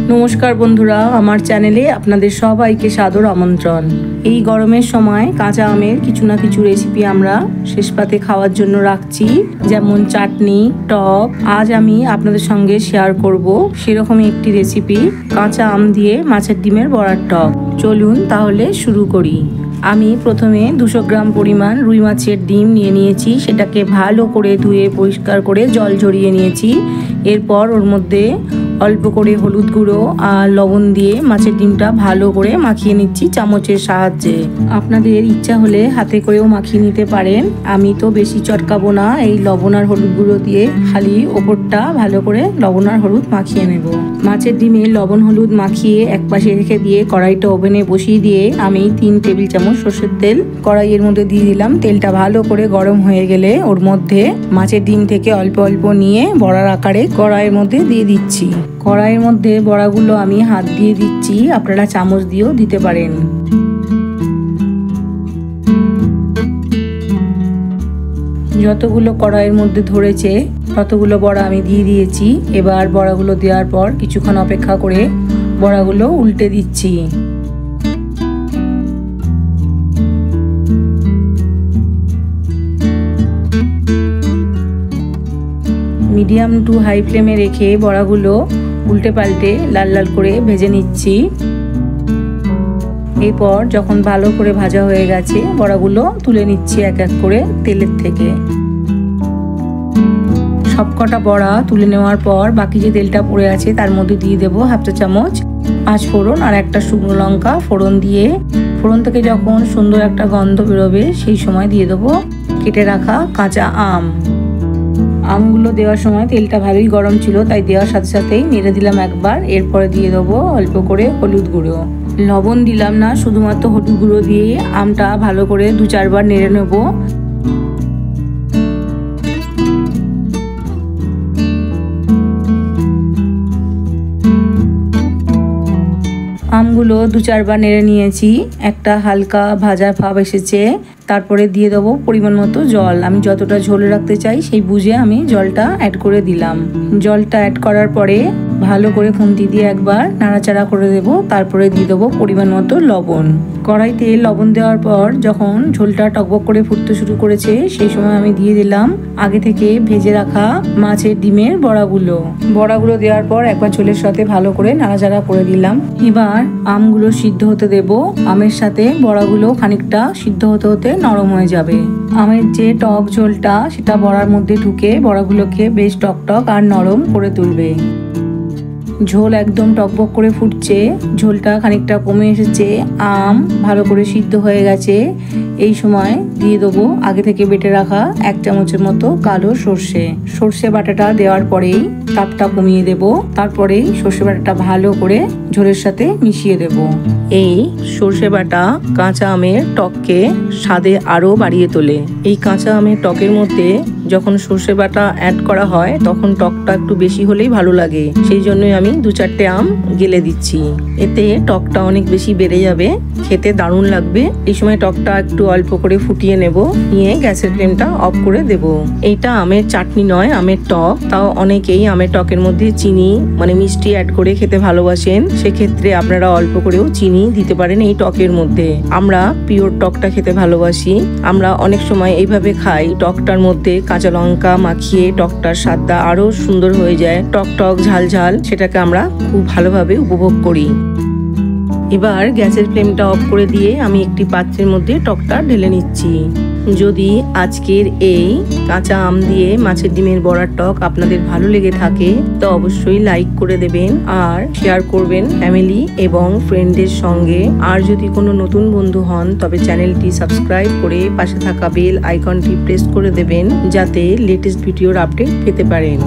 নমস্কার বন্ধুরা, আমার চ্যানেলে আপনাদের সবাইকে সাদর আমন্ত্রণ। এই গরমের সময় কাঁচা আমের কিছু না কিছু রেসিপি আমরা শেষ পাতে খাওয়ার জন্য রাখছি, যেমন চাটনি, টক। আজ আমি আপনাদের সঙ্গে শেয়ার করব সেরকমই একটি রেসিপি, কাঁচা আম দিয়ে মাছের ডিমের বড়ার টক। চলুন তাহলে শুরু করি। আমি প্রথমে 200 গ্রাম পরিমাণ রুই মাছের ডিম নিয়ে নিয়েছি। সেটাকে ভালো করে ধুয়ে পরিষ্কার করে জল ঝরিয়ে নিয়েছি। এরপর ওর মধ্যে অল্প করে হলুদ গুঁড়ো আর লবণ দিয়ে মাছের ডিমটা ভালো করে মাখিয়ে নিচ্ছি চামচের সাহায্যে। আপনাদের ইচ্ছা হলে হাতে করেও মাখিয়ে নিতে পারেন। আমি তো বেশি চটকাবো না, এই লবণ আর হলুদ গুঁড়ো দিয়ে খালি ওপরটা ভালো করে লবণ আর হলুদ মাখিয়ে নেব। মাছের ডিমে লবণ হলুদ মাখিয়ে একপাশে রেখে দিয়ে কড়াইটা ওভেনে বসিয়ে দিয়ে আমি 3 টেবিল চামচ সর্ষের তেল কড়াইয়ের মধ্যে দিয়ে দিলাম। তেলটা ভালো করে গরম হয়ে গেলে ওর মধ্যে মাছের ডিম থেকে অল্প অল্প নিয়ে বড়ার আকারে কড়াইয়ের মধ্যে দিয়ে দিচ্ছি। কড়াইয়ের মধ্যে বড়াগুলো আমি হাত দিয়ে দিচ্ছি, আপনারা চামচ দিয়েও দিতে পারেন। যতগুলো কড়াইয়ের মধ্যে ধরেছে ততগুলো বড়া আমি দিয়ে দিয়েছি। এবার বড়াগুলো দেওয়ার পর কিছুক্ষণ অপেক্ষা করে বড়াগুলো উল্টে দিচ্ছি। মিডিয়াম টু হাই ফ্লেমে রেখে বড়াগুলো উল্টে পাল্টে লাল লাল করে ভেজে নিচ্ছি। এরপর যখন ভালো করে ভাজা হয়ে গেছে বড়াগুলো তুলে নিচ্ছি এক এক করে তেলের থেকে। সবকটা বড়া তুলে নেওয়ার পর বাকি যে তেলটা পড়ে আছে তার মধ্যে দিয়ে দেবো 1/2 চা চামচ পাঁচ ফোড়ন আর একটা শুকনো লঙ্কা। ফোড়ন দিয়ে ফোড়ন থেকে যখন সুন্দর একটা গন্ধ বেরোবে সেই সময় দিয়ে দেবো কেটে রাখা কাঁচা আম। আমগুলো দেওয়ার সময় তেলটা ভালোই গরম ছিল, তাই দেওয়ার সাথে সাথেই নেড়ে দিলাম একবার। এরপরে দিয়ে দেবো অল্প করে হলুদ গুঁড়ো। লবণ দিলাম না, শুধুমাত্র হলুদ গুঁড়ো দিয়ে আমটা ভালো করে 2-4 বার নেড়ে নেব। আমগুলো 2-4 বার নেড়ে নিয়েছি, একটা হালকা ভাজা ভাব এসেছে। তারপরে দিয়ে দেবো পরিমাণ মতো জল। আমি যতটা ঝোল রাখতে চাই সেই বুঝে আমি জলটা অ্যাড করে দিলাম। জলটা অ্যাড করার পরে ভালো করে খুন্তি দিয়ে একবার নাড়াচাড়া করে দেব। তারপরে দিয়ে দেবো পরিমাণ মতো লবণ। কড়াইতে লবণ দেওয়ার পর যখন ঝোলটা টকবক করে ফুটতে শুরু করেছে সেই সময় আমি দিয়ে দিলাম আগে থেকে ভেজে রাখা মাছের ডিমের বড়াগুলো দেওয়ার পর একবার ঝোলের সাথে ভালো করে নাড়াচাড়া করে দিলাম। এবার আমগুলো সিদ্ধ হতে দেব। আমের সাথে বড়াগুলো খানিকটা সিদ্ধ হতে হতে নরম হয়ে যাবে। আমের যে টক ঝোলটা সেটা বড়ার মধ্যে ঢুকে বড়াগুলোকে বেশ টকটক আর নরম করে তুলবে। ঝোল একদম টকবক করে ফুটছে, ঝোলটা খানিকটা কমে এসেছে, আম ভালো করে সিদ্ধ হয়ে গেছে। এই সময় দিয়ে দেবো আগে থেকে বেটে রাখা 1 চামচের মতো কালো সর্ষে বাটাটা দেওয়ার পরেই তাপটা কমিয়ে দেব। তারপরেই সর্ষে বাটাটা ভালো করে ঝোলের সাথে মিশিয়ে দেব। এই সর্ষে বাটা কাঁচা আমের টককে স্বাদে আরো বাড়িয়ে তোলে। এই কাঁচা আমের টকের মধ্যে যখন সর্ষে বাটা অ্যাড করা হয় তখন টকটা একটু বেশি হলেই ভালো লাগে, সেই জন্যই আমি 2-4টে আম গেলে দিচ্ছি। এতে টকটা অনেক বেশি বেড়ে যাবে, খেতে দারুণ লাগবে। এই সময় টকটা একটু অল্প করে ফুটিয়ে নেব, নিয়ে গ্যাসের ফ্লেমটা অফ করে দেব। এইটা আমের চাটনি নয়, আমের টক। তাও অনেকেই আমের টকের মধ্যে চিনি মানে মিষ্টি অ্যাড করে খেতে ভালোবাসেন, সেক্ষেত্রে আপনারা অল্প করেও চিনি দিতে পারেন এই টকের মধ্যে। আমরা পিওর টকটা খেতে ভালোবাসি, আমরা অনেক সময় এইভাবে খাই। টকটার মধ্যে কাঁচা লঙ্কা মাখিয়ে টকটার স্বাদটা আরো সুন্দর হয়ে যায়, টক টক ঝাল ঝাল, সেটাকে আমরা খুব ভালোভাবে উপভোগ করি। এবার গ্যাসের ফ্লেমটা অফ করে দিয়ে আমি একটি পাত্রের মধ্যে টকটা ঢেলে নিচ্ছি। যদি আজকের এই কাঁচা আম দিয়ে মাছের ডিমের বড়ার টক আপনাদের ভালো লেগে থাকে তো অবশ্যই লাইক করে দেবেন আর শেয়ার করবেন ফ্যামিলি এবং ফ্রেন্ডদের সঙ্গে। আর যদি কোনো নতুন বন্ধু হন তবে চ্যানেলটি সাবস্ক্রাইব করে পাশে থাকা বেল আইকনটি প্রেস করে দেবেন যাতে লেটেস্ট ভিডিওর আপডেট পেতে পারেন।